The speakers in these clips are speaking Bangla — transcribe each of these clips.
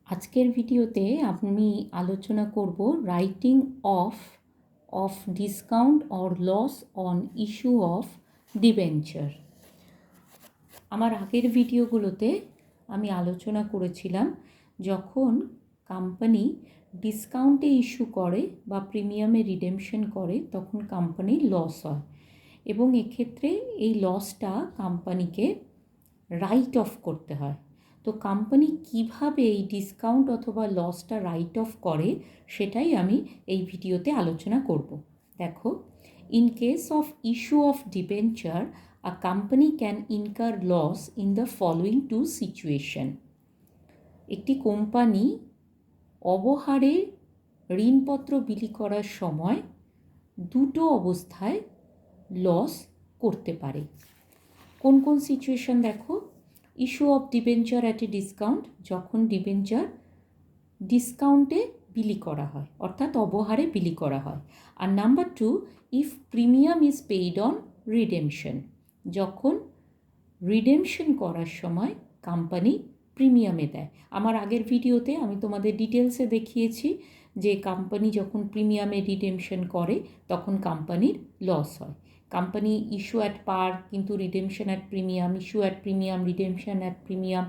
আজকের ভিডিওতে আমি আলোচনা করব writing off discount or loss on issue of debenture. আমার আগের ভিডিওগুলোতে আমি আলোচনা করেছিলাম যখন কোম্পানি ডিসকাউন্টে ইস্যু করে বা প্রিমিয়ামে রিডেমশন করে তখন কোম্পানির লস হয় এবং এক্ষেত্রে এই লসটা কোম্পানিকে রাইট অফ করতে হয়। তো কোম্পানি কিভাবে এই ডিসকাউন্ট অথবা লসটা রাইট অফ করে সেটাই আমি এই ভিডিওতে আলোচনা করব। দেখো, in case of issue of debenture a company can incur loss in the following two situation. একটি কোম্পানি অবহারে ঋণপত্র বিলি করার সময় দুটো অবস্থায় লস করতে পারে। কোন কোন সিচুয়েশন দেখো? Issue of debenture at a discount, যখন ডিবেঞ্চার ডিসকাউন্টে বিলি করা হয় অর্থাৎ অবহারে বিলি করা হয়। আর number 2, if premium is paid on redemption, যখন রিডেমশন করার সময় কোম্পানি প্রিমিয়ামে দেয়। আমার আগের ভিডিওতে আমি তোমাদের ডিটেলসে দেখিয়েছি যে কোম্পানি যখন প্রিমিয়ামে রিডেমশন করে তখন কোম্পানির লস হয়। কোম্পানি ইস্যু অ্যাট পার কিন্তু redemption at premium, issue at premium, redemption at premium,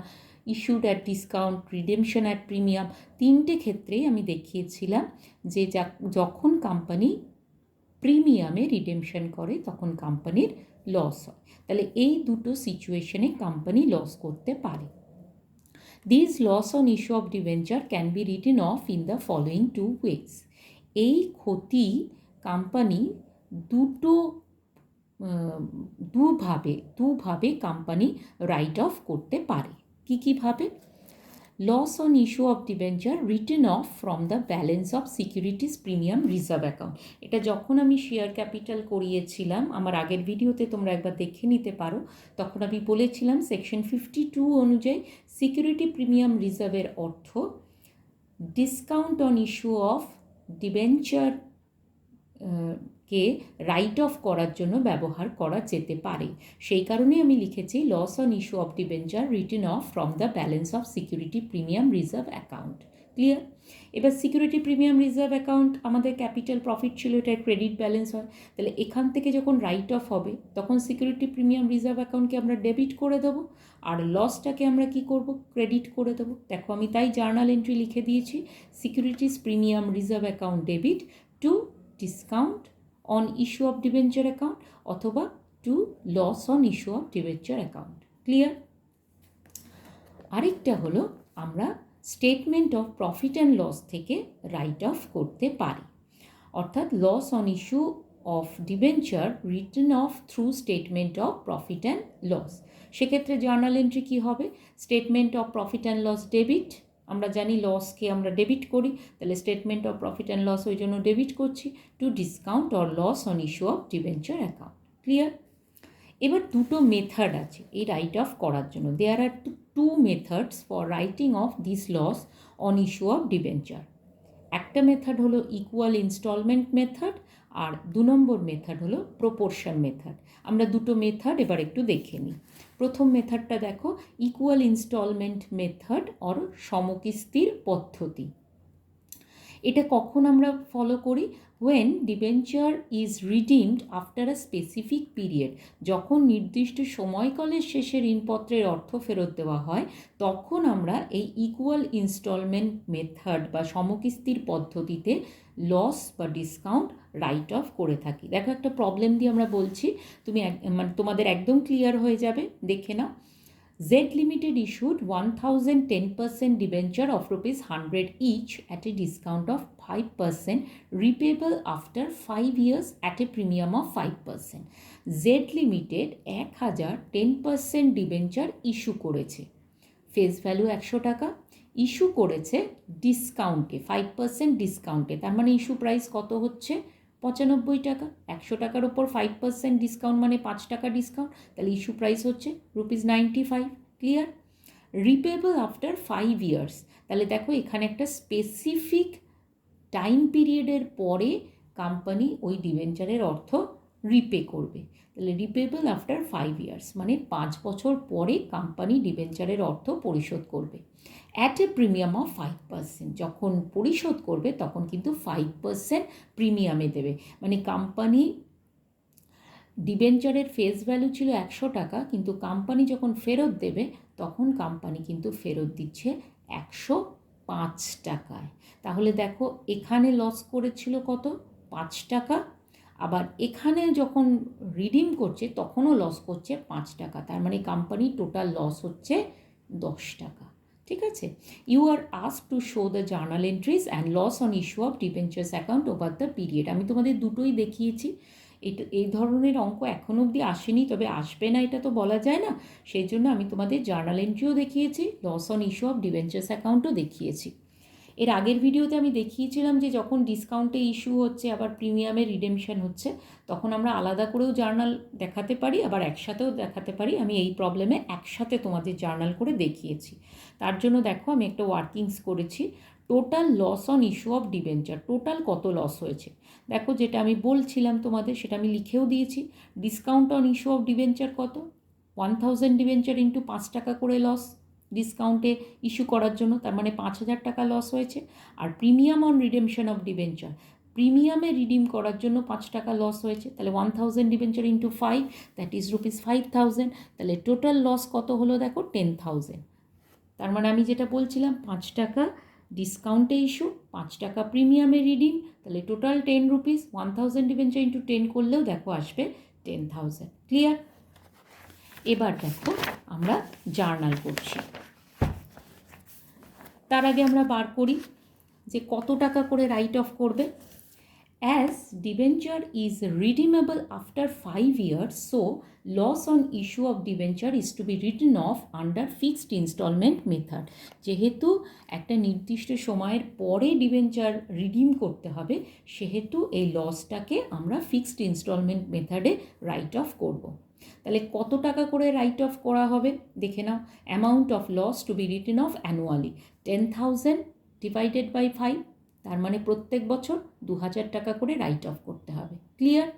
issued at discount, redemption at premium, তিনটে ক্ষেত্রেই আমি দেখিয়েছিলাম যে যখন কোম্পানি প্রিমিয়ামে রিডেমশন করে তখন কোম্পানির লস হয়। তাহলে এই দুটো সিচুয়েশনে কোম্পানি লস করতে পারে। This loss on issue of debenture can be written off in the following 2 ways. এই ক্ষতি কোম্পানি দুভাবে কোম্পানি রাইট অফ করতে পারে। কীভাবে? Loss on issue of debenture written off from the balance of securities premium reserve account. এটা যখন আমি শেয়ার ক্যাপিটাল করিয়েছিলাম, আমার আগের ভিডিওতে তোমরা একবার দেখে নিতে পারো, তখন আমি বলেছিলাম সেকশন 52 অনুযায়ী সিকিউরিটি প্রিমিয়াম রিজার্ভের অর্থ discount on issue of debenture K right off করার জন্য ব্যবহার করা যেতে পারে। সেই কারণে আমি লিখেছি loss on issue of debenture written off from the balance of security premium reserve account. Clear? এবার সিকিউরিটি প্রিমিয়াম রিজার্ভ অ্যাকাউন্ট আমাদের ক্যাপিটাল প্রফিট ছিল, এটার ক্রেডিট ব্যালেন্স হয়। তাহলে এখান থেকে যখন রাইট অফ হবে তখন সিকিউরিটি প্রিমিয়াম রিজার্ভ অ্যাকাউন্টকে আমরা ডেবিট করে দেবো আর লসটাকে আমরা কি করব? ক্রেডিট করে দেবো। দেখো, আমি তাই জার্নাল এন্ট্রি লিখে দিয়েছি, securities premium reserve account debit to discount on issue of debenture account অথবা to loss on issue of debenture account. Clear? আরেকটা হলো আমরা statement of profit and loss থেকে রাইট অফ করতে পারি, অর্থাৎ loss on issue of debenture written off through statement of profit and loss. সেক্ষেত্রে জার্নাল এন্ট্রি কী হবে? Statement of profit and loss debit, আমরা জানি লসকে আমরা ডেবিট করি, তাহলে statement of profit and loss ওই জন্য ডেবিট করছি to discount or loss on issue of debenture account. Clear? এবার দুটো মেথড আছে এই রাইট অফ করার জন্য। There are two methods for writing off this loss on issue of debenture. একটা মেথড হলো ইকুয়াল ইনস্টলমেন্ট মেথড আর 2 নম্বর মেথড হলো প্রপোর্শন মেথড। আমরা দুটো মেথড এবার একটু দেখে নিই। প্রথম মেথডটা দেখো, ইকুয়াল ইনস্টলমেন্ট মেথড অর সমকিস্তির পদ্ধতি। এটা কখন আমরা ফলো করি? When debenture is redeemed after a specific period, যখন নির্দিষ্ট সময়কালের শেষে ঋণপত্রের অর্থ ফেরত দেওয়া হয় তখন আমরা এই ইকুয়াল ইনস্টলমেন্ট মেথড বা সমকিস্তির পদ্ধতিতে লস বা ডিসকাউন্ট রাইট অফ করে থাকি। দেখো, একটা প্রবলেম দিয়ে আমরা বলছি, মানে তোমাদের একদম ক্লিয়ার হয়ে যাবে, দেখে নাও। Z Limited issued 1010% debenture of ₹100 each at a discount of 5%, repayable after 5 years at a premium of 5%. Z Limited 1010% debenture issue করেছে, ফেস ভ্যালু 100 টাকা, ইস্যু করেছে ডিসকাউন্টে 5% ডিসকাউন্টে, তার মানে ইস্যু প্রাইস কত হচ্ছে? 95 টাকা। 100 টাকার ওপর 5% ডিসকাউন্ট মানে 5 টাকা ডিসকাউন্ট, তাহলে ইস্যু প্রাইস হচ্ছে ₹95। ক্লিয়ার? রিপেবল আফটার 5 ইয়ার্স, তাহলে দেখো এখানে একটা স্পেসিফিক টাইম পিরিয়ডের পরে কোম্পানি ওই ডিবেঞ্চারের অর্থ রিপে করবে। তাহলে রিপেবল আফটার 5 ইয়ার্স, মানে 5 বছর পরে কোম্পানি ডিবেঞ্চারের অর্থ পরিশোধ করবে। অ্যাট এ প্রিমিয়াম অফ 5%, যখন পরিশোধ করবে তখন কিন্তু 5% প্রিমিয়ামে দেবে। মানে কোম্পানি ডিবেঞ্চারের ফেস ভ্যালু ছিল 100 টাকা, কিন্তু কোম্পানি যখন ফেরত দেবে তখন কোম্পানি কিন্তু ফেরত দিচ্ছে 105 টাকায়। তাহলে দেখো এখানে লস করেছিল কত, 5 টাকা, আবার এখানে যখন রিডিম করছে তখনও লস করছে 5 টাকা, তার মানে কোম্পানির টোটাল লস হচ্ছে 10 টাকা। ঠিক আছে, you are asked to show the journal entries and loss on issue of debentures account over the period. আমি তোমাদের দুটোই দেখিয়েছি। এই ধরনের অঙ্ক এখনও অবধি আসেনি, তবে আসবে না এটা তো বলা যায় না, সেই জন্য আমি তোমাদের জার্নাল এন্ট্রিও দেখিয়েছি, loss on issue of debentures অ্যাকাউন্টও দেখিয়েছি। এর আগের ভিডিওতে আমি দেখিয়েছিলাম যে যখন ডিসকাউন্টে ইস্যু হচ্ছে আবার প্রিমিয়ামে রিডেমশন হচ্ছে তখন আমরা আলাদা করেও জার্নাল দেখাতে পারি, আবার একসাথেও দেখাতে পারি। আমি এই প্রবলেমে একসাথে তোমাদের জার্নাল করে দেখিয়েছি। তার জন্য দেখো আমি একটা ওয়ার্কিংস করেছি, total loss on issue of debenture, total কত লস হয়েছে। দেখো যেটা আমি বলছিলাম তোমাদের সেটা আমি লিখেও দিয়েছি। Discount on issue of debenture কত, 1000 ডিবেঞ্চার ইন্টু 5 টাকা করে লস ডিসকাউন্টে ইস্যু করার জন্য, তার মানে 5000 টাকা লস হয়েছে। আর premium on redemption of debenture, প্রিমিয়ামে রিডিম করার জন্য 5 টাকা লস হয়েছে, তাহলে 1000 ডিবেঞ্চার ইন্টু 5, দ্যাট ইজ ₹5000। তাহলে টোটাল লস কত হলো দেখো, 10000। তার মানে আমি যেটা বলছিলাম 5 টাকা ডিসকাউন্টে ইস্যু, 5 টাকা প্রিমিয়ামে রিডিম, তাহলে টোটাল 10 রুপিস, 1000 ডিবেঞ্চার ইন্টু 10 করলেও দেখো আসবে 10000। ক্লিয়ার? এবার দেখো আমরা জার্নাল করছি। তার আগে আমরা বার করি যে কত টাকা করে রাইট অফ করবে। As debenture is redeemable after 5 years, so loss on issue of debenture is to be written off under fixed instalment method. যেহেতু একটা নির্দিষ্ট সময়ের পরে ডিবেঞ্চার রিডিম করতে হবে, সেহেতু এই লসটাকে আমরা ফিক্সড ইনস্টলমেন্ট মেথডে রাইট অফ করব। তাহলে কত টাকা করে রাইট অফ করা হবে দেখে নাও। Amount of loss to be written off annually 10,000 divided by 5, তার মানে প্রত্যেক বছর 2000 টাকা করে রাইট অফ করতে হবে। ক্লিয়ার?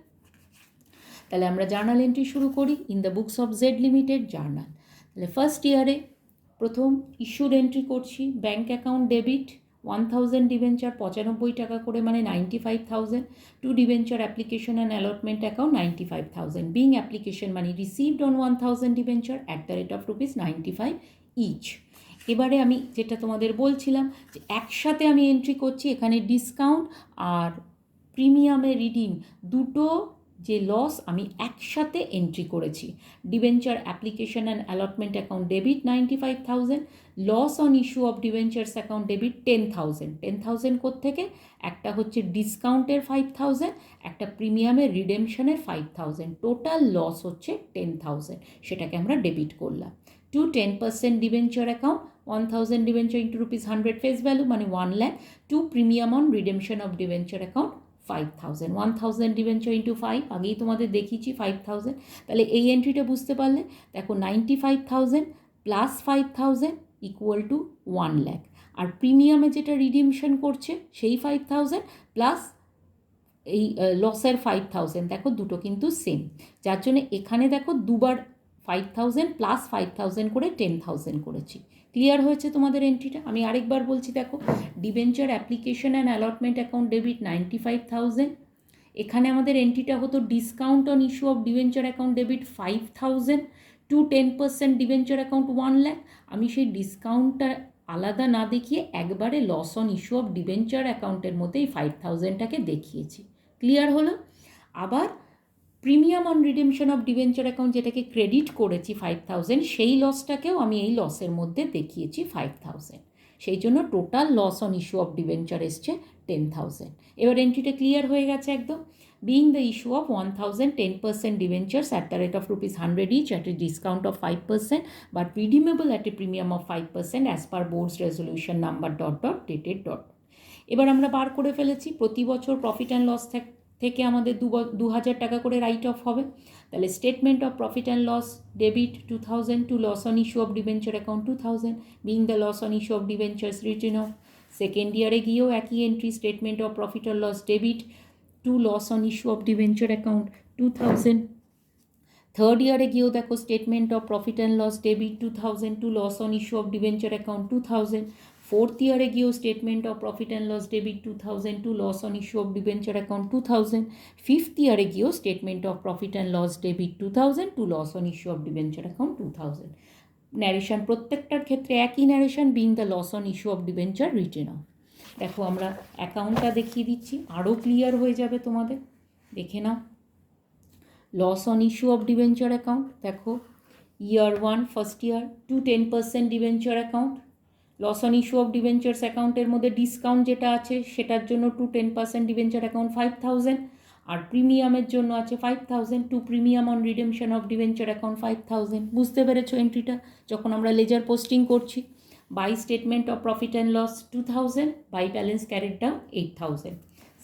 তাহলে আমরা জার্নাল এন্ট্রি শুরু করি। In the books of Z limited journal. তাহলে ফার্স্ট ইয়ারে প্রথম ইস্যুড এন্ট্রি করছি, ব্যাঙ্ক অ্যাকাউন্ট ডেবিট 1000 ডিবেঞ্চার 95 টাকা করে, মানে 95,000, to debenture application and allotment account 95,000, being application money received on 1000 debenture at the rate of ₹95 each. এবারে আমি যেটা তোমাদের বলছিলাম যে একসাথে আমি এন্ট্রি করছি, এখানে ডিসকাউন্ট আর প্রিমিয়ামে রিডিম দুটো যে লস আমি একসাথে এন্ট্রি করেছি। Debenture application and allotment account debit 95,000, loss on issue of debentures account debit 10,000। 10,000 কোত্থেকে, একটা হচ্ছে ডিসকাউন্টের 5,000, একটা প্রিমিয়ামের রিডেমশনের 5,000, টোটাল লস হচ্ছে 10,000, সেটাকে আমরা ডেবিট করলাম। To 10% debenture account 1000 debenture into ₹100 face value, মানে 1 lakh, to premium on redemption of debenture account 5,000, 1000 debenture into 5, আগেই তোমাদের দেখিয়েছি 5,000। তাহলে এই এন্ট্রিটা বুঝতে পারলে, দেখো 95,000 প্লাস 5,000 ইকুয়াল টু 1 lakh, আর প্রিমিয়ামে যেটা রিডিমশন করছে সেই 5,000 প্লাস এই লসের 5,000, দেখো দুটো কিন্তু সেম, যার জন্য এখানে দেখো দুবার 5,000 প্লাস 5,000 করে 10,000 করেছি। ক্লিয়ার হয়েছে তোমাদের এন্ট্রিটা? আমি আরেকবার বলছি, দেখো debenture application and allotment account debit 95,000, এখানে আমাদের এন্ট্রিটা হতো discount on issue of debenture account debit 5,000, to 10% debenture account 1 lakh। আমি সেই ডিসকাউন্টটা আলাদা না দেখিয়ে একবারে loss on issue of debenture অ্যাকাউন্টের মধ্যে এই 5,000টাকে দেখিয়েছি। ক্লিয়ার হলো? আবার premium on redemption of debenture account যেটাকে ক্রেডিট করেছি 5,000, সেই লসটাকেও আমি এই লসের মধ্যে দেখিয়েছি 5,000, সেই জন্য total loss on issue of debenture এসছে 10,000। এবার এন্ট্রিটা ক্লিয়ার হয়ে গেছে একদম। Being the issue of 1000 10% debentures at the rate of ₹100 each at a discount of 5%, but redeemable at a premium of 5% as per board's resolution number dated dot. এবার আমরা বার করে ফেলেছি প্রতি বছর প্রফিট অ্যান্ড লস থেকে আমাদের 2,000 টাকা করে রাইট অফ হবে। তাহলে statement of profit and loss debit 2,000, to loss on issue of debenture account 2,000, being the loss on issue of debentures written off. Second ইয়ারে গিয়েও একই entry, statement of profit and loss debit to loss on issue of debenture account 2000। Third ইয়ারে গিয়েও দেখো statement of profit and loss debit 2000 to loss on issue of debenture account 2000। Fourth ইয়ারে গিয়েও statement of profit and loss debit 2000 to loss on issue of debenture account 2000। Fifth ইয়ারে গিয়েও statement of profit and loss debit 2000 to loss on issue of debenture account 2000। Narration প্রত্যেকটার ক্ষেত্রে একই narration, being the loss on issue of debenture written off. দেখো আমরা অ্যাকাউন্টটা দেখিয়ে দিচ্ছি, আরও ক্লিয়ার হয়ে যাবে তোমাদের, দেখে নাও। Loss on issue of debenture account দেখো, year 1 first year to 10% debenture account. Loss on issue of debentures অ্যাকাউন্টের মধ্যে ডিসকাউন্ট যেটা আছে সেটার জন্য টু 10% ডিবেঞ্চার অ্যাকাউন্ট 5000, আর প্রিমিয়ামের জন্য আছে 5000 to premium on redemption of debenture account 5000। বুঝতে পেরেছো এন্ট্রিটা যখন আমরা লেজার পোস্টিং করছি। By statement of profit and loss 2000, by balance carried down 8000।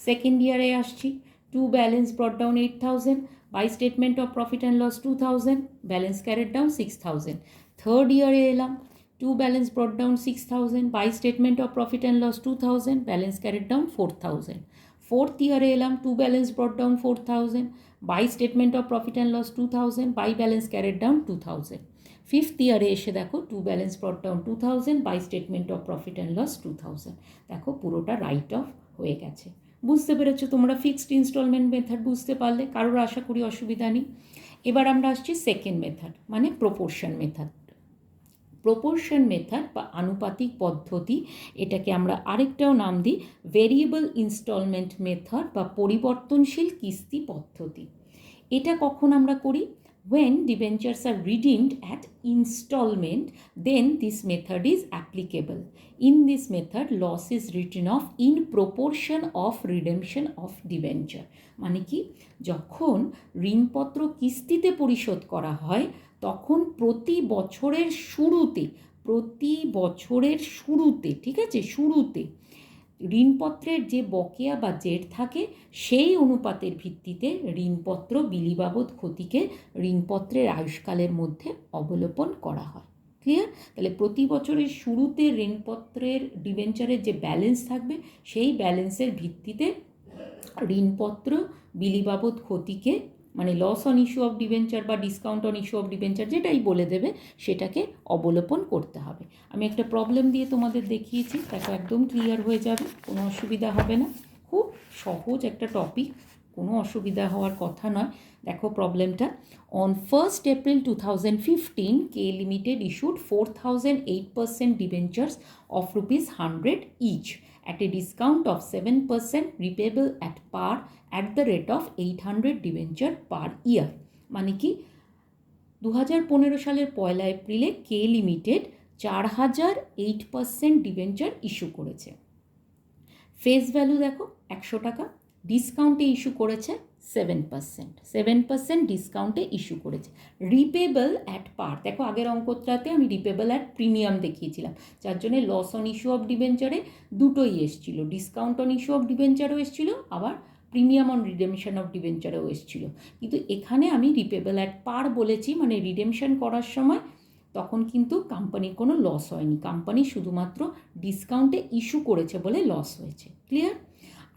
Second ইয়ারে আসছি, to balance brought down 8000, by statement of profit and loss 2000, balance carried down 6000। Third ইয়ারে এলাম, to balance brought down 6000, by statement of profit and loss 2000, balance carried down 4000। Fourth ইয়ারে এলাম, to balance brought down 4000, by statement of profit and loss 2000, by balance carried down 2000। Fifth ইয়ারে এসে দেখো, to balance brought down 2000, by statement of profit and loss 2000। দেখো পুরোটা রাইট অফ হয়ে গেছে। বুঝতে পেরেছো তোমরা ফিক্সড ইনস্টলমেন্ট মেথড বুঝতে পারলে, কারোর আশা করি অসুবিধা নেই। এবার আমরা আসছি সেকেন্ড মেথড, মানে প্রপোর্শন মেথড। প্রপোর্শন মেথড বা আনুপাতিক পদ্ধতি, এটাকে আমরা আরেকটাও নাম দিই ভেরিয়েবল ইনস্টলমেন্ট মেথড বা পরিবর্তনশীল কিস্তি পদ্ধতি। এটা কখন আমরা করি? when debentures are redeemed at installment, then this method is applicable. In this method loss is written off in proportion of redemption of debenture. মানে কি, যখন ঋণপত্র কিস্তিতে পরিশোধ করা হয় তখন প্রতি বছরের শুরুতে ঠিক আছে, শুরুতে ঋণপত্রের যে বকেয়া বা জেড থাকে সেই অনুপাতের ভিত্তিতে ঋণপত্র বিলিবাবদ ক্ষতিকে ঋণপত্রের আয়ুষ্কালের মধ্যে অবলোপন করা হয়। ক্লিয়ার? তাহলে প্রতি বছরের শুরুতে ঋণপত্রের ডিবেঞ্চারের যে ব্যালেন্স থাকবে সেই ব্যালেন্সের ভিত্তিতে ঋণপত্র বিলিবাবদ ক্ষতিকে, মানে loss on issue of debenture বা discount on issue of debenture যেটাই বলে দেবে, সেটাকে অবলোপন করতে হবে। আমি একটা প্রবলেম দিয়ে তোমাদের দেখিয়েছি, দেখো একদম ক্লিয়ার হয়ে যাবে, কোনো অসুবিধা হবে না। খুব সহজ একটা টপিক, কোনো অসুবিধা হওয়ার কথা নয়। দেখো প্রবলেমটা, on 1st April 2015 K limited issued 4008% debentures of ₹100 each at a discount of 7% repayable at par at the rate of 800 debenture per year. মানে কি, 2015 সালের 1 এপ্রিলে কে লিমিটেড 4008% ডিবেঞ্চার ইস্যু করেছে। ফেস ভ্যালু দেখো 100 টাকা, ডিসকাউন্টে ইস্যু করেছে 7% ডিসকাউন্টে ইস্যু করেছে। রিপেবল অ্যাট পার, দেখো আগের অঙ্কটাতে আমি রিপেবল অ্যাট প্রিমিয়াম দেখিয়েছিলাম, যার জন্য লস অন ইস্যু অফ ডিবেঞ্চারে দুটোই এসেছিলো, ডিসকাউন্ট অন ইস্যু অফ ডিবেঞ্চারও এসেছিলো, আবার প্রিমিয়াম অন রিডেমশন অফ ডিবেঞ্চারও এসেছিলো। কিন্তু এখানে আমি রিপেবল অ্যাট পার বলেছি, মানে রিডেমশন করার সময় তখন কিন্তু কোম্পানির কোনো লস হয়নি, কোম্পানি শুধুমাত্র ডিসকাউন্টে ইস্যু করেছে বলে লস হয়েছে। ক্লিয়ার?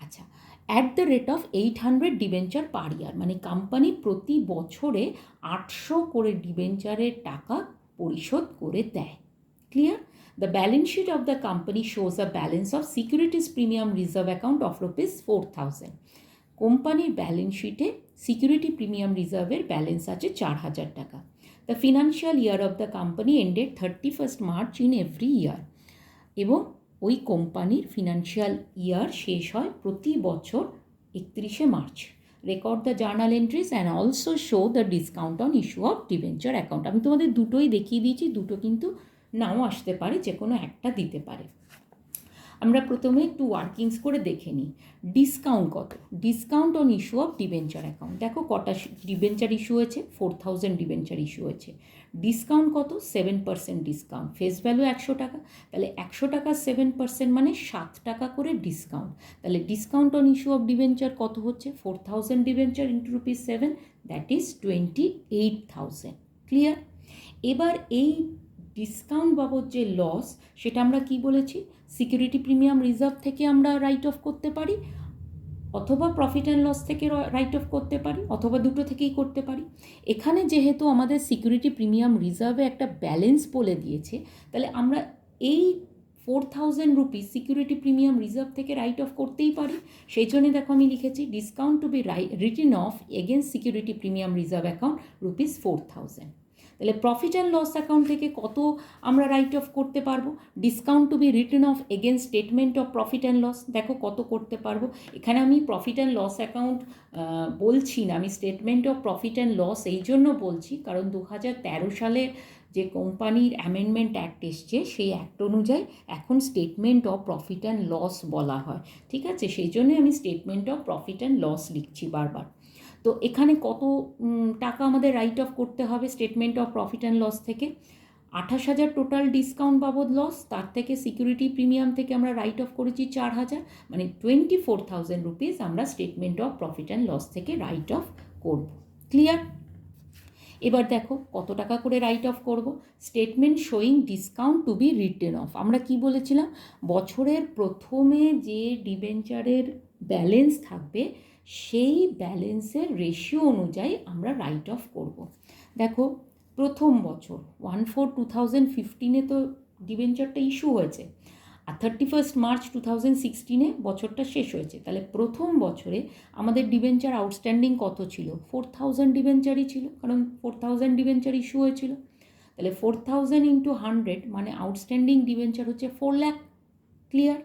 আচ্ছা, at the rate of 800 debenture per year, মানে কোম্পানি প্রতি বছরে 800 করে ডিবেঞ্চারের টাকা পরিশোধ করে দেয়। Clear? The balance sheet of the company shows a balance of securities premium reserve account of ₹4000। কোম্পানির ব্যালেন্স শিটে সিকিউরিটি প্রিমিয়াম রিজার্ভের ব্যালেন্স আছে 4000 টাকা। The financial year of the company ended 31st March in every year, এবং ওই কোম্পানির ফিনান্সিয়াল ইয়ার শেষ হয় প্রতি বছর 31শে মার্চ। Record the journal entries and also show the discount on issue of debenture account. আমি তোমাদের দুটোই দেখিয়ে দিয়েছি, দুটো কিন্তু নাও আসতে পারে, যে কোনো একটা দিতে পারে। আমরা প্রথমে একটু ওয়ার্কিংস করে দেখে নিই। ডিসকাউন্ট কত? Discount on issue of debenture account, দেখো কটা ডিবেঞ্চার ইস্যু হয়েছে, 4000 ডিবেঞ্চার ইস্যু হয়েছে। ডিসকাউন্ট কত? 7% ডিসকাউন্ট, ফেস ভ্যালু 100 টাকা, তাহলে 100 টাকা 7% মানে 7 টাকা করে ডিসকাউন্ট। তাহলে discount on issue of debenture কত হচ্ছে? 4000 debenture into ₹7, that is 28,000। Clear? এবার এই ডিসকাউন্ট বাবদ যে লস, সেটা আমরা কি বলেছি? সিকিউরিটি প্রিমিয়াম রিজার্ভ থেকে আমরা রাইট অফ করতে পারি, অথবা প্রফিট অ্যান্ড লস থেকে রাইট অফ করতে পারি, অথবা দুটো থেকেই করতে পারি। এখানে যেহেতু আমাদের সিকিউরিটি প্রিমিয়াম রিজার্ভে একটা ব্যালেন্স বলে দিয়েছে, তাহলে আমরা এই 4,000 রুপিস সিকিউরিটি প্রিমিয়াম রিজার্ভ থেকে রাইট অফ করতেই পারি। সেই জন্য দেখো আমি লিখেছি discount to be written off against security premium reserve account rupees 4,000। তাহলে প্রফিট অ্যান্ড লস অ্যাকাউন্ট থেকে কত আমরা রাইট অফ করতে পারবো? Discount to be written off against statement of profit and loss, দেখো কত করতে পারবো। এখানে আমি প্রফিট অ্যান্ড লস অ্যাকাউন্ট বলছি না, আমি statement of profit and loss এই জন্য বলছি কারণ 2013 সালে যে কোম্পানির অ্যামেন্ডমেন্ট অ্যাক্ট এসছে সেই অ্যাক্ট অনুযায়ী এখন statement of profit and loss বলা হয়, ঠিক আছে? সেই জন্যই আমি statement of profit and loss লিখছি বারবার। তো এখানে কত টাকা আমাদের রাইট অফ করতে হবে statement of profit and loss থেকে? 28,000 টোটাল ডিসকাউন্ট বাবদ লস, তার থেকে সিকিউরিটি প্রিমিয়াম থেকে আমরা রাইট অফ করেছি 4,000, মানে 24,000 রুপিস আমরা statement of profit and loss থেকে রাইট অফ করব। ক্লিয়ার? এবার দেখো কত টাকা করে রাইট অফ করব। Statement showing discount to be written off, আমরা কি বলেছিলাম? বছরের প্রথমে যে ডিবেঞ্চারের ব্যালেন্স থাকবে সেই ব্যালেন্সের রেশিও অনুযায়ী আমরা রাইট অফ করব। দেখো প্রথম বছর 1/4/2015 তো ডিবেঞ্চারটা ইস্যু হয়েছে, আর 31 মার্চ 2016 বছরটা শেষ হয়েছে। তাহলে প্রথম বছরে আমাদের ডিবেঞ্চার আউটস্ট্যান্ডিং কত ছিল? 4,000 ডিবেঞ্চারই ছিল, কারণ 4,000 ডিবেঞ্চার ইস্যু হয়েছিল। তাহলে 4,000 ইন্টু 100 মানে আউটস্ট্যান্ডিং ডিবেঞ্চার হচ্ছে 4 লাখ। ক্লিয়ার?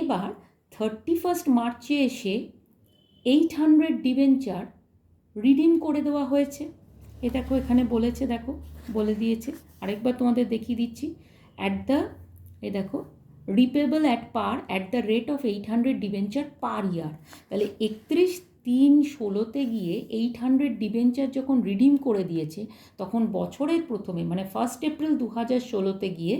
এবার 31 মার্চে এসে 800 ডিবেঞ্চার রিডিম করে দেওয়া হয়েছে। এ দেখো এখানে বলেছে, দেখো বলে দিয়েছে, আরেকবার তোমাদের দেখিয়ে দিচ্ছি। এ দেখো repayable at par at the rate of 800 debenture per year. তাহলে 31/3/16 গিয়ে 800 ডিবেঞ্চার যখন রিডিম করে দিয়েছে তখন বছরের প্রথমে মানে 1 এপ্রিল 2016 গিয়ে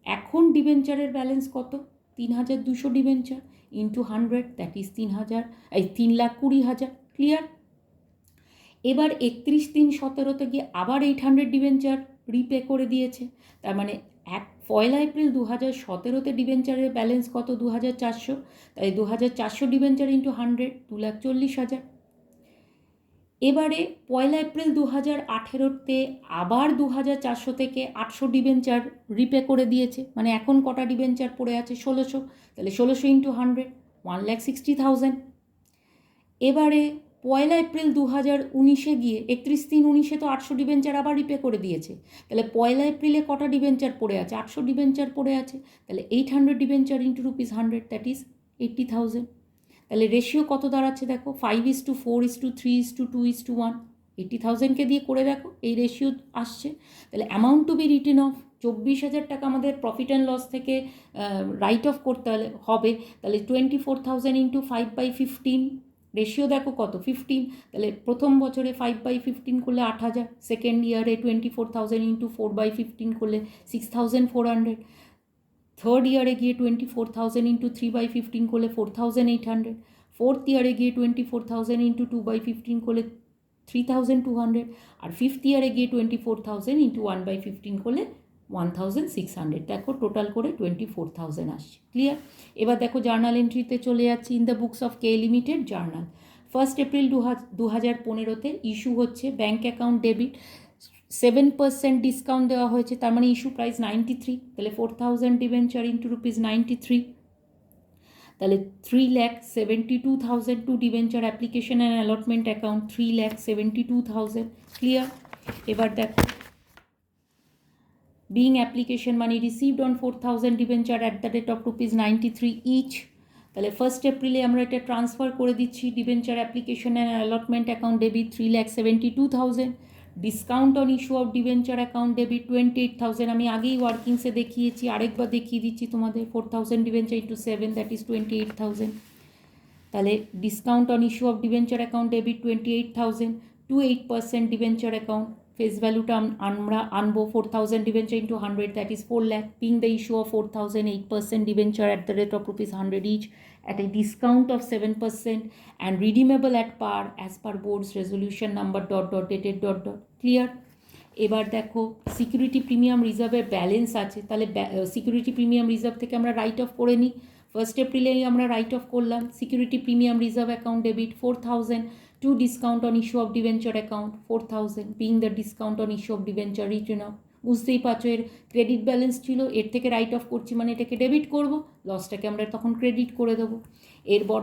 এখন ডিবেঞ্চারের ব্যালেন্স কত? 3,200 debenture into 100, that is 3,20,000। Clear? এবার 31/3/17 গিয়ে আবার 800 ডিবেঞ্চার রিপে করে দিয়েছে, তার মানে 1 এপ্রিল 2017 ডিবেঞ্চারের ব্যালেন্স কত? 2,400, তাই 2,400 ডিবেঞ্চার ইন্টু 100, 2,40,000। এবারে 1 এপ্রিল 2018 আবার 2,400 থেকে 800 ডিবেঞ্চার রিপে করে দিয়েছে, মানে এখন কটা ডিবেঞ্চার পড়ে আছে? 1,600, তাহলে 1,600 ইন্টু 100, 1,60,000। এবারে 1 এপ্রিল 2019 গিয়ে 31/3/19 তো 800 ডিবেঞ্চার আবার রিপে করে দিয়েছে, তাহলে 1 এপ্রিলে কটা ডিবেঞ্চার পড়ে আছে? 800 ডিবেঞ্চার পড়ে আছে, তাহলে 800 debenture into rupees 100, that is 80,000। তাহলে রেশিও কত দাঁড়াচ্ছে দেখো? 5:4:3:2:1। 80,000কে দিয়ে করে দেখো, এই রেশিও আসছে। তাহলে amount two be written of 24,000 টাকা আমাদের প্রফিট অ্যান্ড লস থেকে রাইট অফ করতে হবে। তাহলে 24,000 ইন্টু 5/15, রেশিও দেখো কত? 15। তাহলে প্রথম বছরে 5/15 করলে 8,000, সেকেন্ড ইয়ারে 24,000 ইন্টু 4/15 করলে 6,400, থার্ড ইয়ারে গিয়ে 24,000 ইন্টু 3/15 করলে 4,800, ফোর্থ ইয়ারে গিয়ে 24,000 ইন্টু 2/15 করলে 3,200, আর ফিফথ ইয়ারে গিয়ে 24,000 ইন্টু 1/15 করলে 1,600। দেখো টোটাল করে 24,000 আসছে। ক্লিয়ার? এবার দেখো জার্নাল এন্ট্রিতে চলে যাচ্ছি। In the books of K limited journal 1 April 2015 issue হচ্ছে ব্যাঙ্ক অ্যাকাউন্ট ডেবিট, 7% ডিসকাউন্ট দেওয়া হয়েছে, তার মানে ইস্যু প্রাইস 93। তাহলে 4,000 ডিবেঞ্চার ইন্টু রুপিস 93, তাহলে 3,72,000 to debenture application and allotment account 3,72,000। Clear? এবার দেখো being application money received on 4,000 debenture at the rate of rupees 93 each. তাহলে 1 এপ্রিলে আমরা এটা ট্রান্সফার করে দিচ্ছি debenture application and allotment account debit 3,72,000, discount on issue of debenture account debit 28,000। আমি আগেই ওয়ার্কিংসে দেখিয়েছি, আরেকবার দেখিয়ে দিচ্ছি তোমাদের। 4,000 ডিবেঞ্চার ইন্টু 7, দ্যাট ইজ 28,000। তাহলে discount on issue of debenture account debit 28,000 to 8% debenture account, ফেস ভ্যালুটা আমরা আনবো 4,000 debenture into 100, that is 4 lakh, being the issue of 4,000 8% debenture at the rate of rupees 100 each at a discount of 7% and redeemable at par as per board's resolution number ... dated ... Clear? এবার দেখো সিকিউরিটি প্রিমিয়াম রিজার্ভের ব্যালেন্স আছে, তাহলে সিকিউরিটি প্রিমিয়াম রিজার্ভ থেকে আমরা রাইট অফ করে নিই। 1 এপ্রিলেই আমরা রাইট অফ করলাম security premium reserve account debit 4,000 to discount on issue of debenture account 4,000 being the discount on issue of debenture written off. বুঝতেই পারছো এর ক্রেডিট ব্যালেন্স ছিল, এর থেকে রাইট অফ করছি মানে এটাকে ডেবিট করব, লসটাকে আমরা তখন ক্রেডিট করে দেবো। এরপর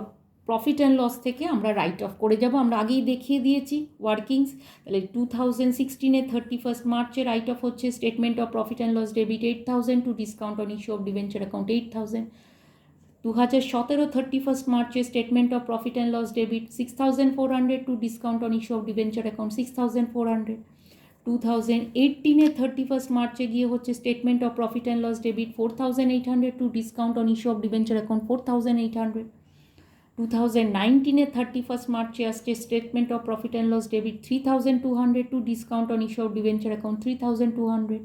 প্রফিট অ্যান্ড লস থেকে আমরা রাইট অফ করে যাব, আমরা আগেই দেখিয়ে দিয়েছি ওয়ার্কিংস। তাহলে 2016 31 মার্চে রাইট অফ হচ্ছে statement of profit and loss debit 8,000 to discount on issue of debenture account 8,000। 2017 31 মার্চে statement of profit and loss debit 6,400 to discount on issue of debenture account 6,400। 2018 31 মার্চে গিয়ে হচ্ছে statement of profit and loss debit 4,800 to discount on issue of debenture account 4,800। 2019 31 মার্চে আসছে statement of profit and loss debit 3,200 to discount on issue of debenture account 3,200।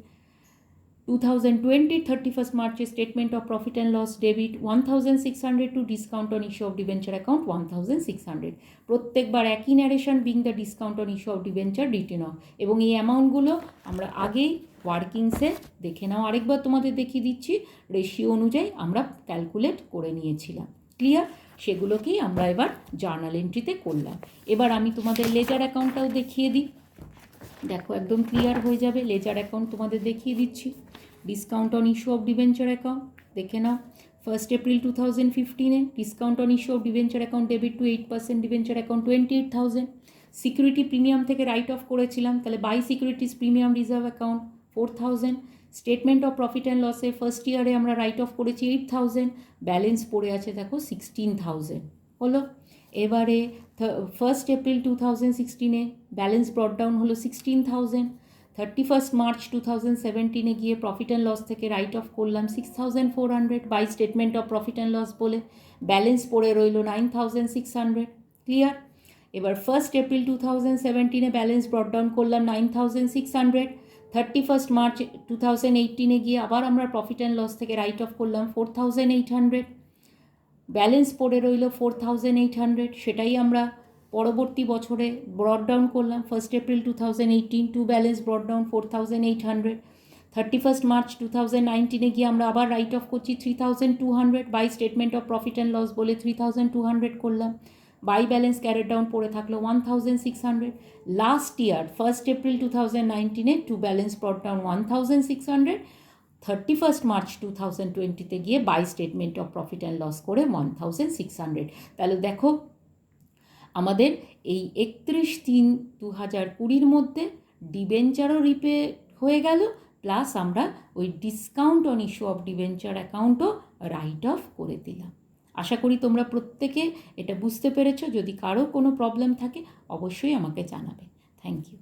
2020 31 মার্চে statement of profit and loss debit 1,600 to discount on issue of debenture account 1,600। প্রত্যেকবার একই narration being the discount on issue of debenture written off. এবং এই অ্যামাউন্টগুলো আমরা আগেই ওয়ার্কিংসে দেখে নাও, আরেকবার তোমাদের দেখিয়ে দিচ্ছি, রেশিও অনুযায়ী আমরা ক্যালকুলেট করে নিয়েছিলাম। ক্লিয়ার? সেগুলোকেই আমরা এবার জার্নাল এন্ট্রিতে করলাম। এবার আমি তোমাদের লেজার অ্যাকাউন্টটাও দেখিয়ে দিই, দেখো একদম ক্লিয়ার হয়ে যাবে। লেজার অ্যাকাউন্ট তোমাদের দেখিয়ে দিচ্ছি। Discount on issue of debenture account দেখে নাও। 1 April 2015 discount on issue of debenture account debit to 8% debenture account 28,000। Security premium থেকে রাইট অফ করেছিলাম, তাহলে by securities premium reserve account 4,000। Statement of profit and লসে ফার্স্ট ইয়ারে আমরা রাইট অফ করেছি 8,000, ব্যালেন্স পড়ে আছে দেখো 16,000 হলো। এবারে 1 এপ্রিল 2016 ব্যালেন্স ব্রট ডাউন হলো 16,000। 31 মার্চ 2017 গিয়ে প্রফিট অ্যান্ড লস থেকে রাইট অফ করলাম 6,400 by statement of profit and loss বলে, ব্যালেন্স পড়ে রইল 9,600। ক্লিয়ার? এবার 1 এপ্রিল 2017 ব্যালেন্স ব্রট ডাউন করলাম 9,600। 31 মার্চ 2018 গিয়ে আবার আমরা প্রফিট অ্যান্ড লস থেকে রাইট অফ করলাম 4,800, ব্যালেন্স পড়ে রইল 4,800, সেটাই আমরা পরবর্তী বছরে ব্রট ডাউন করলাম 1 April 2018 to balance brought down 4,800। 31 March 2019 গিয়ে আমরা আবার রাইট অফ করছি 3,200 by statement of profit and loss বলে 3,200 করলাম, বাই ব্যালেন্স ক্যারেট ডাউন পড়ে থাকলো 1,600। Last year 1 April 2019 to balance brought down 1,600, 31 March 2020 গিয়ে by statement of profit and loss করে 1,600। তাহলে দেখো আমাদের এই 31/3/2020 মধ্যে ডিবেঞ্চারও রিপে হয়ে গেল, প্লাস আমরা ওই discount on issue of debenture অ্যাকাউন্টও রাইট অফ করে দিলাম। আশা করি তোমরা প্রত্যেকে এটা বুঝতে পেরেছো। যদি কারো কোনো প্রবলেম থাকে অবশ্যই আমাকে জানাবে। Thank you.